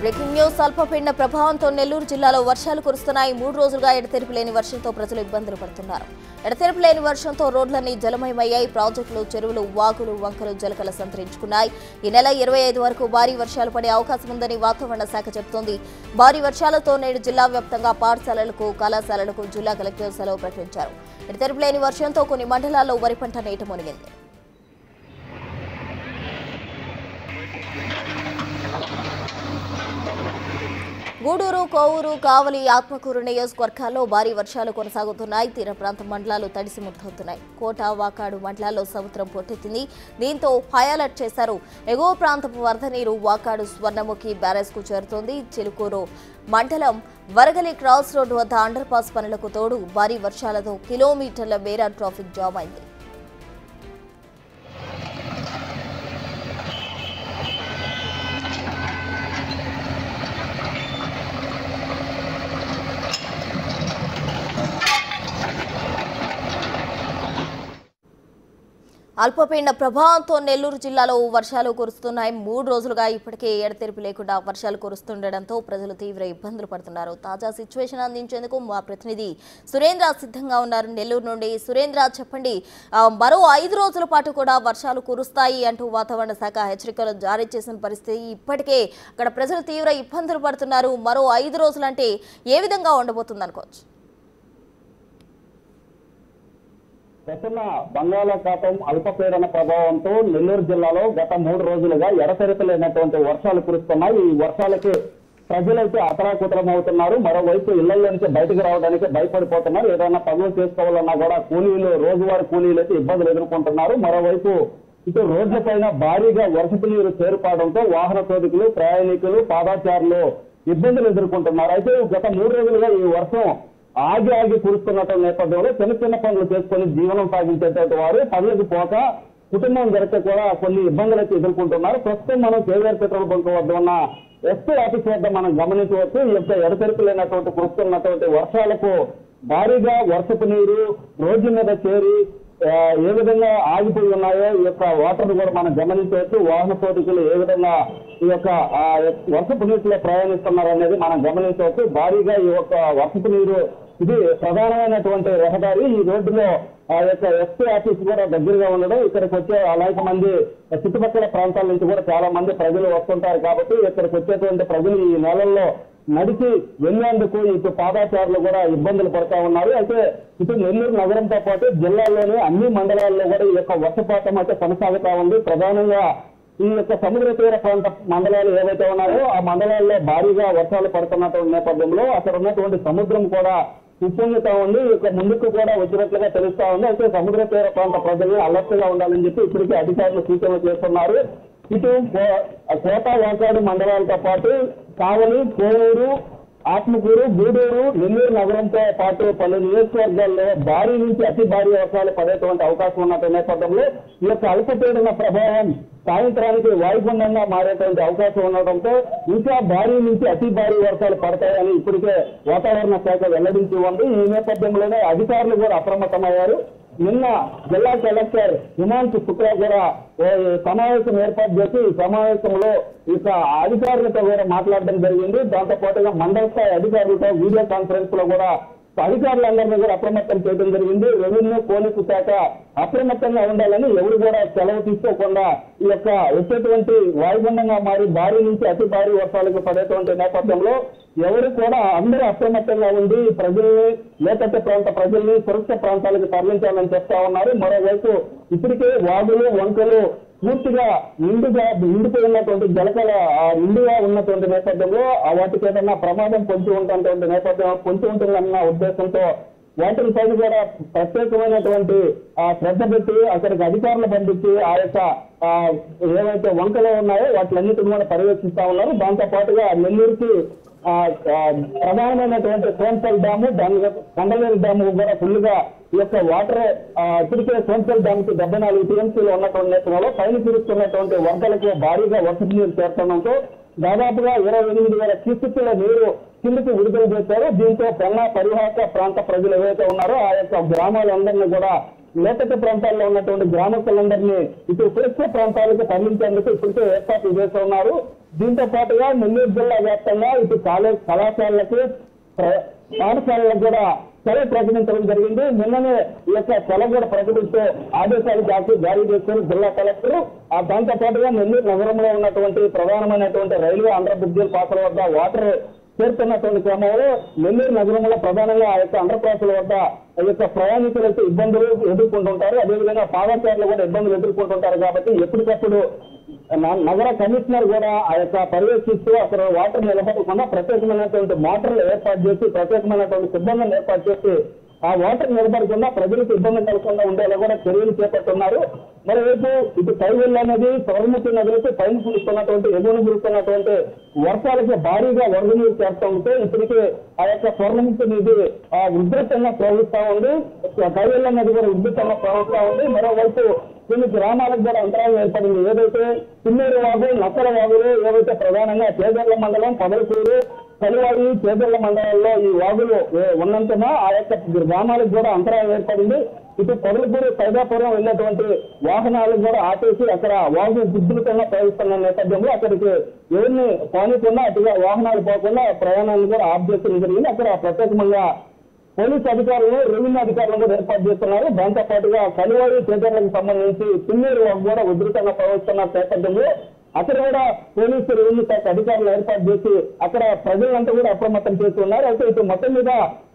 Breaking news అల్పపీడన ప్రభావంతో నెల్లూరు జిల్లాలో వర్షాలు కురుస్తున్నాయి. 3 రోజులుగా ఎడతెరిపి లేని వర్షంతో ప్రజలు ఇబ్బందులు పడుతున్నారు. ఎడతెరిపి లేని వర్షంతో రోడ్లన్నీ జలమయమయ్యాయి. ప్రాజెక్టులు, చెరువులు, వాగులు, వంకలు జలకల సంతరించుకున్నాయి. ఈ నెల 25 వరకు భారీ వర్షాలు పడే అవకాశం ఉందని వాతావరణ శాఖ చెబుతోంది. భారీ వర్షాలతో నేడు జిల్లా వ్యాప్తంగా పాఠశాలలకు, కళాశాలలకు జిల్లా కలెక్టర్ సెలవు ప్రకటించారు. ఎడతెరిపి లేని వర్షంతో కొన్ని మండలాల్లో వరి పంట నీట మునిగింది. గూడూరు, కోవూరు, కావలి, ఆత్మకూరు నియోజకవర్గాల్లో భారీ వర్షాలు కొనసాగుతున్నాయి. తీర ప్రాంత మండలాలు తడిసి ముద్దవుతున్నాయి. కోట, వాకాడు మండలాల్లో సముద్రం పొట్టెత్తింది. దీంతో హై అలర్ట్ చేశారు. ఎగువ ప్రాంతపు వరద నీరు వాకాడు స్వర్ణముఖి బ్యారేజ్కు చేరుతోంది. చిలుకూరు మండలం వరగలి క్రాస్ రోడ్డు వద్ద అండర్ పాస్ పనులకు తోడు భారీ వర్షాలతో కిలోమీటర్ల మేర ట్రాఫిక్ జామ్ అయింది. అల్పపీడన ప్రభావంతో నెల్లూరు జిల్లాలో వర్షాలు కురుస్తున్నాయి. 3 రోజులుగా ఇప్పటికే ఎడతెరిపి లేకుండా వర్షాలు కురుస్తుండటంతో ప్రజలు తీవ్ర ఇబ్బందులు పడుతున్నారు. తాజా సిచ్యువేషన్ అందించేందుకు మా ప్రతినిధి సురేంద్ర సిద్ధంగా ఉన్నారు. నెల్లూరు నుండి సురేంద్ర, చెప్పండి, మరో 5 రోజుల పాటు కూడా వర్షాలు కురుస్తాయి అంటూ వాతావరణ శాఖ హెచ్చరికలు జారీ చేసిన పరిస్థితి. ఇప్పటికే అక్కడ ప్రజలు తీవ్ర ఇబ్బందులు పడుతున్నారు. మరో 5 రోజులంటే ఏ విధంగా ఉండబోతుంది అనుకోవచ్చు? ప్రస్తుత బంగాళాఖాతం అల్పపీడన ప్రభావంతో నెల్లూరు జిల్లాలో గత 3 రోజులుగా ఎడతెరిపి లేనటువంటి వర్షాలు కురుస్తున్నాయి. ఈ వర్షాలకి ప్రజలైతే అతలాకుతలం అవుతున్నారు. మరోవైపు ఇళ్ల నుంచి బయటకు రావడానికి భయపడిపోతున్నారు. ఏదైనా పనులు చేసుకోవాలన్నా కూడా కూలీలు, రోజువారీ కూలీలు అయితే ఇబ్బందులు ఎదుర్కొంటున్నారు. మరోవైపు ఇటు రోడ్లపైన భారీగా వర్షపు నీరు చేరుకోవడంతో వాహన సోదకులు, ప్రయాణికులు, పాదాచారులు ఇబ్బందులు ఎదుర్కొంటున్నారు. అయితే గత 3 రోజులుగా ఈ వర్షం ఆగి కురుస్తున్నటువంటి నేపథ్యంలో చిన్న చిన్న పనులు చేసుకుని జీవనం సాగించేటువంటి వారు పనులకు పోక కుటుంబం జరిగితే కూడా కొన్ని ఇబ్బందులు అయితే ఎదుర్కొంటున్నారు. ప్రస్తుతం మనం కేవీఆర్ పెట్రోల్ బంక్ వద్ద ఉన్న ఎస్పీ ఆఫీస్ వద్ద మనం గమనించవచ్చు. ఈ యొక్క ఎడతెరిపి లేనటువంటి కురుస్తున్నటువంటి వర్షాలకు భారీగా వర్షపు నీరు రోడ్ల మీద చేరి ఏ విధంగా ఆగిపోయి ఉన్నాయో ఈ యొక్క వాటర్ కూడా మనం గమనించవచ్చు. వాహన సోదకులు ఏ విధంగా ఈ యొక్క వర్షపు నీటిలో ప్రయాణిస్తున్నారు అనేది మనం గమనించవచ్చు. భారీగా ఈ యొక్క వర్షపు నీరు, ఇది ప్రధానమైనటువంటి రహదారి. ఈ రోడ్డులో ఆ యొక్క ఎస్పీ ఆఫీస్ కూడా దగ్గరగా ఉండడం, ఇక్కడికి వచ్చే అనేక మంది చుట్టుపక్కల ప్రాంతాల నుంచి కూడా చాలా మంది ప్రజలు వస్తుంటారు. కాబట్టి ఇక్కడికి వచ్చేటువంటి ప్రజలు ఈ నెలల్లో నడిచి వెళ్లేందుకు ఇటు పాదాచారులు కూడా ఇబ్బందులు పడుతూ ఉన్నారు. అయితే ఇటు నెల్లూరు నగరంతో పాటు జిల్లాలోని అన్ని మండలాల్లో కూడా ఈ యొక్క వర్షపాతం అయితే కొనసాగుతా ఉంది. ప్రధానంగా ఈ యొక్క సముద్ర తీర ప్రాంత మండలాలు ఏవైతే ఉన్నాయో ఆ మండలాల్లో భారీగా వర్షాలు పడుతున్నటువంటి నేపథ్యంలో అక్కడ ఉన్నటువంటి సముద్రం కూడా ఉప్పొంగుతా ఉంది. ఇక ముందుకు కూడా వచ్చినట్లుగా తెలుస్తా ఉంది. అయితే సముద్ర తీర ప్రాంత ప్రజలు అలర్ట్ గా ఉండాలని చెప్పి ఇప్పటికే అధికారులు సూచనలు చేస్తున్నారు. ఇటు కోట, వాకాడు మండలాలతో పాటు కావలి, కోవూరు, ఆత్మకూరు, గూడూరు, నెల్లూరు నగరంతో పాటు పలు నియోజకవర్గాల్లో భారీ నుంచి అతి భారీ వర్షాలు పడేటువంటి అవకాశం ఉన్న నేపథ్యంలో ఈ యొక్క అల్పపీడన ప్రభావం సాయంత్రానికి వాయుగుండంగా మారేటువంటి అవకాశం ఉండడంతో ఇంకా భారీ నుంచి అతి భారీ వర్షాలు పడతాయని ఇప్పటికే వాతావరణ శాఖ వెల్లడించి ఉంది. ఈ నేపథ్యంలోనే అధికారులు కూడా అప్రమత్తమయ్యారు. నిన్న జిల్లా కలెక్టర్ హిమాంశు శుక్లా కూడా సమావేశం ఏర్పాటు చేసి ఈ సమావేశంలో ఇక అధికారులతో కూడా మాట్లాడడం జరిగింది. దాంతో పాటుగా మండల స్థాయి అధికారులతో వీడియో కాన్ఫరెన్స్ లో కూడా అధికారులందరినీ కూడా అప్రమత్తం చేయడం జరిగింది. రెవెన్యూ, పోలీసు శాఖ అప్రమత్తంగా ఉండాలని, ఎవరు కూడా సెలవు తీసుకోకుండా ఈ యొక్క వచ్చేటువంటి వాయుగుండంగా మారి భారీ నుంచి అతి భారీ వర్షాలకు పడేటువంటి నేపథ్యంలో ఎవరు కూడా అందరూ అప్రమత్తంగా ఉండి ప్రజల్ని, లోతట్టు ప్రాంత ప్రజల్ని సురక్షిత ప్రాంతాలకు తరలించాలని చెప్తా ఉన్నారు. మరోవైపు ఇప్పటికే వాగులు, వంకలు పూర్తిగా నిండిపోయినటువంటి జలకల నిండుగా ఉన్నటువంటి నేపథ్యంలో వాటికి ఏదన్నా ప్రమాదం పొంచి ఉంటుందన్న ఉద్దేశంతో వాటిని పైన కూడా ప్రత్యేకమైనటువంటి శ్రద్ధ పెట్టి అక్కడికి అధికారులు పంపించి ఆ యొక్క ఏవైతే వంకలు ఉన్నాయో వాటిలన్నిటిని కూడా పర్యవేక్షిస్తా ఉన్నారు. దాంతో పాటుగా నెల్లూరుకి ప్రధానమైనటువంటి సోన్పల్ డ్యాము, దాని కండలేరు డ్యాము కూడా ఫుల్ గా ఈ యొక్క వాటర్ ఇప్పటికే సోన్పల్ డ్యామ్ కి 74 టీఎంసీలు ఉన్నటువంటి నేపథ్యంలో పైన తిరుగుతున్నటువంటి వంకలకు భారీగా వర్షపు నీరు చేరుతుండటంతో దాదాపుగా 28,000 క్యూసెక్కుల నీరు కిందకి విడుదల చేశారు. దీంతో పెన్నా పరివాహక ప్రాంత ప్రజలు ఏవైతే ఉన్నారో ఆ యొక్క గ్రామాలందరినీ కూడా లోతట్టు ప్రాంతాల్లో ఉన్నటువంటి గ్రామస్తులందరినీ ఇటు సురక్షిత ప్రాంతాలకు తరలించేందుకు ఇప్పటికే ఏర్పాట్లు చేస్తున్నారు. దీంతో పాటుగా నెల్లూరు జిల్లా వ్యాప్తంగా ఇటు కళాశాలలకు పాఠశాలలకు కూడా సెలవు ప్రకటించడం జరిగింది. నిన్ననే ఈ యొక్క సెలవు కూడా ప్రకటిస్తూ ఆదేశాలు జారీ చేశారు జిల్లా కలెక్టర్. దాంతో పాటుగా నెల్లూరు నగరంలో ఉన్నటువంటి ప్రధానమైనటువంటి రైల్వే అండర్ బ్రిడ్జిల పాత్ర వద్ద వాటర్ చేరుతున్నటువంటి క్రమంలో నెల్లూరు నగరంలో ప్రధానంగా ఆ యొక్క అండర్ పాస్ల వద్ద ఈ యొక్క ప్రయాణికులైతే ఇబ్బందులు ఎదుర్కొంటుంటారు. అదేవిధంగా పాదచారులు కూడా ఇబ్బందులు ఎదుర్కొంటుంటారు. కాబట్టి ఎప్పటికప్పుడు నగర కమిషనర్ కూడా ఆ యొక్క పర్యవేక్షిస్తూ అక్కడ వాటర్ నిలబడకుండా ప్రత్యేకమైనటువంటి మోటార్లు ఏర్పాటు చేసి ప్రత్యేకమైనటువంటి సిబ్బందిని ఏర్పాటు చేసి ఆ వాటర్ నిలబడకుండా ప్రజలకు ఇబ్బంది కలగకుండా ఉండేలా కూడా చర్యలు చేపడుతున్నారు. మరోవైపు ఇటు కైవెల్లి అనేది సవర్ణముఖి నదులకు పైన కురుస్తున్నటువంటి ఎగువన కురుస్తున్నటువంటి వర్షాలకి భారీగా వరద నీరు చేస్తూ ఉంటే ఇప్పటికే ఆ యొక్క స్వర్ణముఖి నది ఉధృతంగా ప్రవహిస్తా ఉంది. కైవెల్లి నది కూడా ఉధృతంగా ప్రవహిస్తా ఉంది. మరోవైపు కొన్ని గ్రామాలకు కూడా అంతరాయం ఏర్పడింది. ఏదైతే తిమ్మేరు వాగు, నక్కల వాగులు ఏవైతే ప్రధానంగా చేజర్ల మండలం, పదలకూరు, కలివాడి, చేజర్ల మండలాల్లో ఈ వాగులు ఉన్నందున ఆ యొక్క గ్రామాలకు కూడా అంతరాయం ఏర్పడింది. ఇటు పొదలకూరు, సైదాపురం వెళ్ళేటువంటి వాహనాలు కూడా ఆపేసి అక్కడ వాగు ఉధృతంగా ప్రవహిస్తున్న నేపథ్యంలో అక్కడికి ఎవరిని పోనీకుండా అటుగా వాహనాలు పోకుండా ప్రయాణాలను కూడా ఆఫ్ చేయడం జరిగింది. అక్కడ ప్రత్యేకంగా పోలీసు అధికారులు, రెవెన్యూ అధికారులు కూడా ఏర్పాటు చేస్తున్నారు. దాంతో పాటుగా కలివాడి, చేజర్లకు సంబంధించి తిమ్మేరు వాగు కూడా ఉధృతంగా ప్రవహిస్తున్న నేపథ్యంలో అక్కడ కూడా పోలీసు, రెవెన్యూ శాఖ అధికారులు ఏర్పాటు చేసి అక్కడ ప్రజలంతా కూడా అప్రమత్తం చేస్తున్నారు. అయితే ఇటు మొత్తం మీద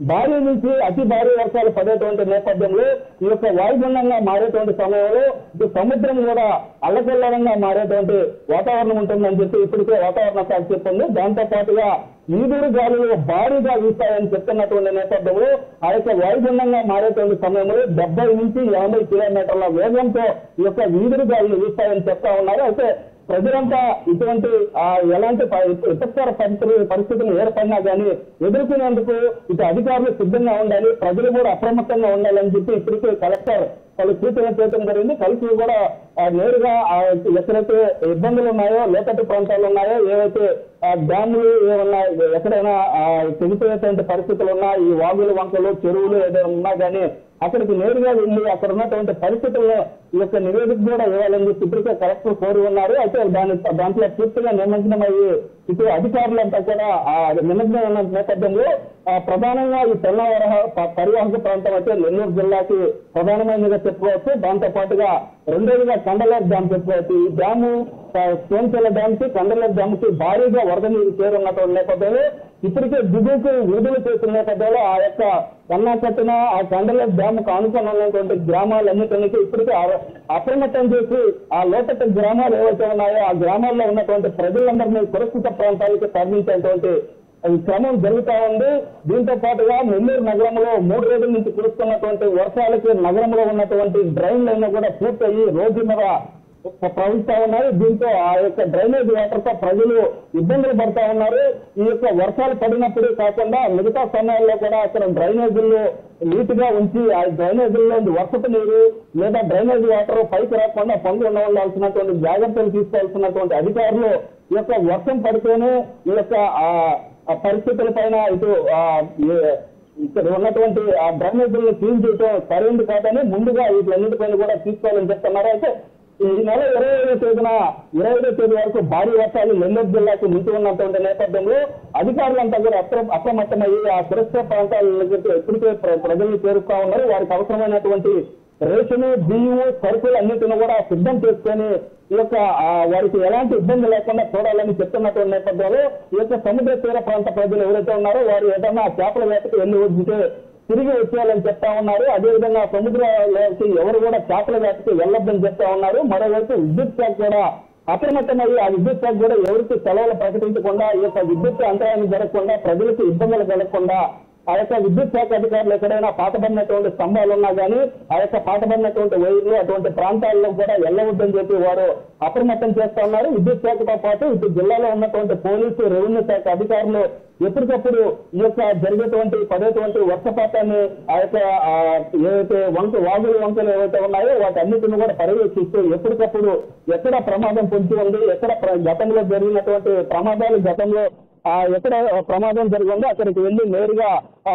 భారీ నుంచి అతి భారీ వర్షాలు పడేటువంటి నేపథ్యంలో ఈ యొక్క వాయుగుండంగా మారేటువంటి సమయంలో ఇటు సముద్రం కూడా అల్లకల్లోలంగా మారేటువంటి వాతావరణం ఉంటుందని చెప్పి ఇప్పటికే వాతావరణ శాఖ చెప్తుంది. దాంతో పాటుగా ఈదురు గాలులు భారీగా వీస్తాయని చెప్తున్నటువంటి నేపథ్యంలో ఆ యొక్క వాయుగుండంగా మారేటువంటి సమయంలో 70 నుంచి 80 కిలోమీటర్ల వేగంతో ఈ యొక్క ఈదురు గాలులు వీస్తాయని చెప్తా ఉన్నారు. అయితే ప్రజలంతా ఇటువంటి ఎలాంటి విపత్కర పరిస్థితులు ఏర్పడినా కానీ ఎదుర్కొనేందుకు ఇటు అధికారులు సిద్ధంగా ఉండాలి, ప్రజలు కూడా అప్రమత్తంగా ఉండాలని చెప్పి ఇప్పటికే కలెక్టర్ పలు సూచనలు చేయడం జరిగింది. కలెక్టర్ కూడా నేరుగా ఎక్కడైతే ఇబ్బందులు ఉన్నాయో, లోతట్టు ప్రాంతాలు ఉన్నాయో, ఏవైతే డ్యాములు ఏమన్నా ఎక్కడైనా తెగిపోయేటువంటి పరిస్థితులు ఉన్నా, ఈ వాగులు, వంకలు, చెరువులు ఏదైనా ఉన్నా కానీ అక్కడికి నేరుగా వెళ్ళి అక్కడ ఉన్నటువంటి పరిస్థితుల్లో ఈ యొక్క నివేదిక కూడా ఇవ్వాలని చెప్పి ఇప్పటికే కలెక్టర్ కోరి ఉన్నారు. అయితే దాంట్లో పూర్తిగా నిమగ్నమయ్యి ఇటు అధికారులంతా కూడా నిమగ్నం ఉన్న నేపథ్యంలో ప్రధానంగా ఈ తెల్లవరహ పరివాహక ప్రాంతం అయితే నెల్లూరు జిల్లాకి ప్రధానమైనదిగా చెప్పుకోవచ్చు. దాంతో పాటుగా రెండోదిగా కండలేరు డ్యామ్ చెప్పుకోవచ్చు. ఈ డ్యాము సోంచెల డ్యామ్ కి, కండలేరు డ్యామ్ కి భారీగా వరద నీరు చేరున్నటువంటి నేపథ్యంలో ఇప్పటికే దిగువకు విడుదల చేసిన నేపథ్యంలో ఆ యొక్క కట్టిన ఆ కండలేరు డ్యామ్ కు ఆనుకున్నటువంటి గ్రామాలన్నిటికీ ఇప్పటికే అప్రమత్తం చేసి ఆ లోతట్టు గ్రామాలు ఏవైతే ఉన్నాయో ఆ గ్రామాల్లో ఉన్నటువంటి ప్రజలందరినీ సురక్షిత ప్రాంతాలకు తరలించేటువంటి క్రమం జరుగుతా ఉంది. దీంతో పాటుగా నెల్లూరు నగరంలో 3 రోజుల నుంచి కురుస్తున్నటువంటి వర్షాలకి నగరంలో ఉన్నటువంటి డ్రైన్లైనా కూడా పూర్తయి రోడ్డు మీద ప్రవహిస్తా ఉన్నారు. దీంతో ఆ యొక్క డ్రైనేజ్ వాటర్ తో ప్రజలు ఇబ్బందులు పడతా ఉన్నారు. ఈ యొక్క వర్షాలు పడినప్పుడు కాకుండా మిగతా సమయాల్లో కూడా అక్కడ డ్రైనేజీల్లో నీటిగా ఉంచి ఆ డ్రైనేజీల్లో వర్షపు నీరు లేదా డ్రైనేజ్ వాటర్ పైకి రాకుండా పనులు ఉండాల్సినటువంటి జాగ్రత్తలు తీసుకోవాల్సినటువంటి అధికారులు ఈ యొక్క వర్షం పడితేనే ఈ యొక్క పరిస్థితుల పైన ఇటు ఇక్కడ ఉన్నటువంటి ఆ డ్రైనేజీలను క్లీన్ చేయడం సరైనది కాదని ముందుగా వీటిలన్నిటిపైన కూడా తీసుకోవాలని చెప్తున్నారు. అయితే ఈ నెల 25వ తేదీ వరకు భారీ వర్షాలు నెల్లూరు జిల్లాకు ముందు ఉన్నటువంటి నేపథ్యంలో అధికారులంతా కూడా అప్రమత్తమయ్యి ఆ సురక్షిత ప్రాంతాలకు ఎప్పటికే ప్రజల్ని చేరుస్తా ఉన్నారు. వారికి అవసరమైనటువంటి రేషను, బియ్యం, సరుకులు అన్నింటిని కూడా సిద్ధం చేసుకొని ఈ యొక్క వారికి ఎలాంటి ఇబ్బంది లేకుండా చూడాలని చెప్తున్నటువంటి నేపథ్యంలో ఈ యొక్క సముద్ర తీర ప్రాంత ప్రజలు ఎవరైతే ఉన్నారో వారు ఏదైనా చేపల వేటకు వెళ్ళి వదిలితే తిరిగి వచ్చేయాలని చెప్తా ఉన్నారు. అదేవిధంగా సముద్రంలోకి ఎవరు కూడా చేపల వేటకు వెళ్ళొద్దని చెప్తా ఉన్నారు. మరోవైపు విద్యుత్ శాఖ కూడా అప్రమత్తమయ్యి ఆ విద్యుత్ శాఖ కూడా ఎవరికి సెలవులు ప్రకటించకుండా ఈ యొక్క విద్యుత్ అంతరాయం జరగకుండా ప్రజలకు ఇబ్బందులు కలగకుండా ఆ యొక్క విద్యుత్ శాఖ అధికారులు ఎక్కడైనా పాతబడినటువంటి స్తంభాలు ఉన్నా కానీ ఆ యొక్క పాతబడినటువంటి వైర్లు అటువంటి ప్రాంతాల్లో కూడా వెళ్ళవద్దని చెప్పి వారు అప్రమత్తం చేస్తా ఉన్నారు. విద్యుత్ శాఖతో పాటు ఇటు జిల్లాలో ఉన్నటువంటి పోలీసు, రెవెన్యూ శాఖ అధికారులు ఎప్పటికప్పుడు ఈ యొక్క పడేటువంటి వర్షపాతాన్ని ఆ యొక్క ఏవైతే వాగులు, వంకలు ఏవైతే ఉన్నాయో వాటి అన్నిటిని కూడా పర్యవేక్షిస్తూ ఎప్పటికప్పుడు ఎక్కడ ప్రమాదం పొంచి ఉంది, ఎక్కడ గతంలో జరిగినటువంటి ప్రమాదాలు, గతంలో ఎక్కడ ప్రమాదం జరిగిందో అక్కడికి వెళ్లి నేరుగా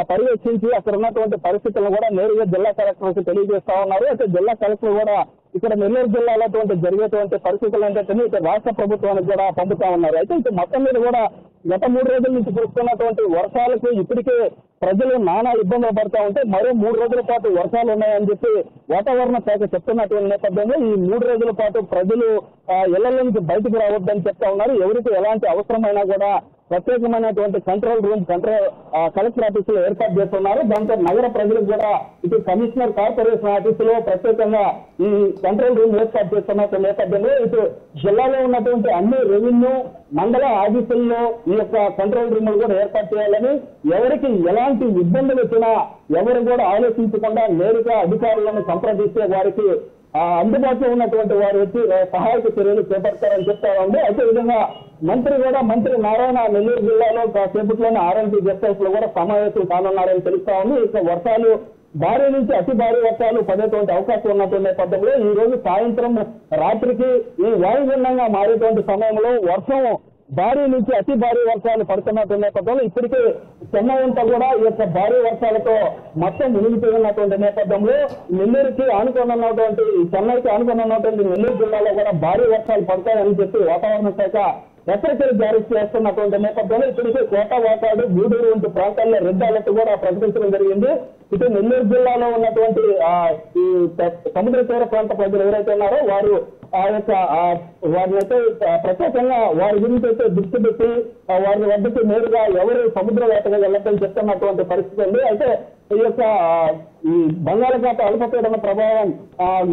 పర్యవేక్షించి అక్కడ ఉన్నటువంటి పరిస్థితులను కూడా నేరుగా జిల్లా కలెక్టర్కి తెలియజేస్తా ఉన్నారు. అయితే జిల్లా కలెక్టర్ కూడా ఇక్కడ నెల్లూరు జిల్లాలో జరిగేటువంటి పరిస్థితులు ఏంటంటే ఇక రాష్ట్ర ప్రభుత్వానికి కూడా పంపుతా ఉన్నారు. అయితే ఇక మొత్తం మీద కూడా గత 3 రోజుల నుంచి కురుస్తున్నటువంటి వర్షాలకు ఇప్పటికే ప్రజలు నానా ఇబ్బందులు పడతా ఉంటే మరో 3 రోజుల పాటు వర్షాలు ఉన్నాయని చెప్పి వాతావరణ శాఖ చెప్తున్నటువంటి నేపథ్యంలో ఈ 3 రోజుల పాటు ప్రజలు ఇళ్ల నుంచి బయటకు రావద్దని చెప్తా ఉన్నారు. ఎవరికి ఎలాంటి అవసరమైనా కూడా ప్రత్యేకమైనటువంటి కంట్రోల్ రూమ్ కలెక్టర్ ఆఫీసులో ఏర్పాటు చేస్తున్నారు. దాంతో నగర ప్రజలకు కూడా ఇటు కమిషనర్ కార్పొరేషన్ ఆఫీసులో ప్రత్యేకంగా ఈ కంట్రోల్ రూమ్ ఏర్పాటు చేస్తున్న నేపథ్యంలో ఇటు జిల్లాలో ఉన్నటువంటి అన్ని రెవెన్యూ మండల ఆఫీసుల్లో ఈ యొక్క కంట్రోల్ రూమ్ కూడా ఏర్పాటు చేయాలని, ఎవరికి ఎలాంటి ఇబ్బందులు వచ్చినా ఎవరు కూడా ఆలోచించకుండా నేరుగా అధికారులను సంప్రదిస్తే వారికి అందుబాటులో ఉన్నటువంటి వారు వచ్చి సహాయక చర్యలు చేపడతారని చెప్తా ఉంది. అదే విధంగా మంత్రి నారాయణ నెల్లూరు జిల్లాలో కాసేపట్లోనే ఆర్ఎంపీ గెస్ట్ హౌస్ లో కూడా సమావేశం కానున్నారని తెలుస్తా ఉంది. ఇక వర్షాలు భారీ నుంచి అతి భారీ వర్షాలు పడేటువంటి అవకాశం ఉన్నటువంటి నేపథ్యంలో ఈ రోజు సాయంత్రం రాత్రికి ఈ వాయుగుండంగా మారేటువంటి సమయంలో వర్షం భారీ నుంచి అతి భారీ వర్షాలు పడుతున్నటువంటి నేపథ్యంలో ఇప్పటికే చెన్నై అంతా కూడా ఈ యొక్క భారీ వర్షాలతో మొత్తం మునిగిపోయినటువంటి నేపథ్యంలో నెల్లూరుకి ఆనుకున్నటువంటి చెన్నైకి ఆనుకున్నటువంటి నెల్లూరు జిల్లాలో కూడా భారీ వర్షాలు పడతాయని చెప్పి వాతావరణ శాఖ హెచ్చరికలు జారీ చేస్తున్నటువంటి నేపథ్యంలో ఇప్పటికే కోటవాకాడు గూడూరు వంటి ప్రాంతాల్లో రెడ్ అలర్ట్ కూడా ప్రకటించడం జరిగింది. ఇటు నెల్లూరు జిల్లాలో ఉన్నటువంటి ఈ సముద్ర తీర ప్రాంత ప్రజలు ఎవరైతే ఉన్నారో వారు ఆ యొక్క వారిని అయితే ప్రత్యేకంగా వారి గురించి అయితే దృష్టి పెట్టి వారి వద్దకు నేరుగా ఎవరు సముద్ర వేటగా వెళ్ళొద్దని చెప్తున్నటువంటి పరిస్థితి ఉంది. అయితే ఈ యొక్క ఈ బంగాళాఖాత అల్పపీడన ప్రభావం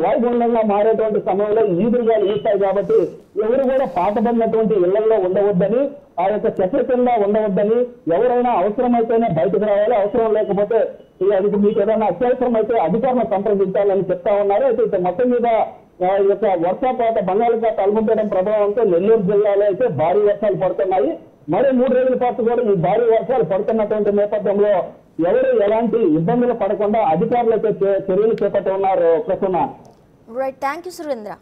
వాయుగుండంగా మారేటువంటి సమయంలో ఈదురుగాలు వీస్తాయి కాబట్టి ఎవరు కూడా పాతబడినటువంటి ఇళ్లలో ఉండవద్దని, ఆ యొక్క చెట్ల కింద ఉండవద్దని, ఎవరైనా అవసరమైతేనే బయటకు రావాలి, అవసరం లేకపోతే అది మీకు ఏదైనా అత్యవసరం అయితే అధికారులను సంప్రదించాలని చెప్తా ఉన్నారు. అయితే మొత్తం మీద ఈ యొక్క వర్షపాత బంగాళాఖాత అల్పపీడన ప్రభావంతో నెల్లూరు జిల్లాలో అయితే భారీ వర్షాలు పడుతున్నాయి. మరో 3 రోజుల పాటు కూడా ఈ భారీ వర్షాలు పడుతున్నటువంటి నేపథ్యంలో ఎవరు ఎలాంటి ఇబ్బందులు పడకుండా అధికారులతో చర్యలు చేపట్టున్నారు. Prasanna. Right, thank you Surendra.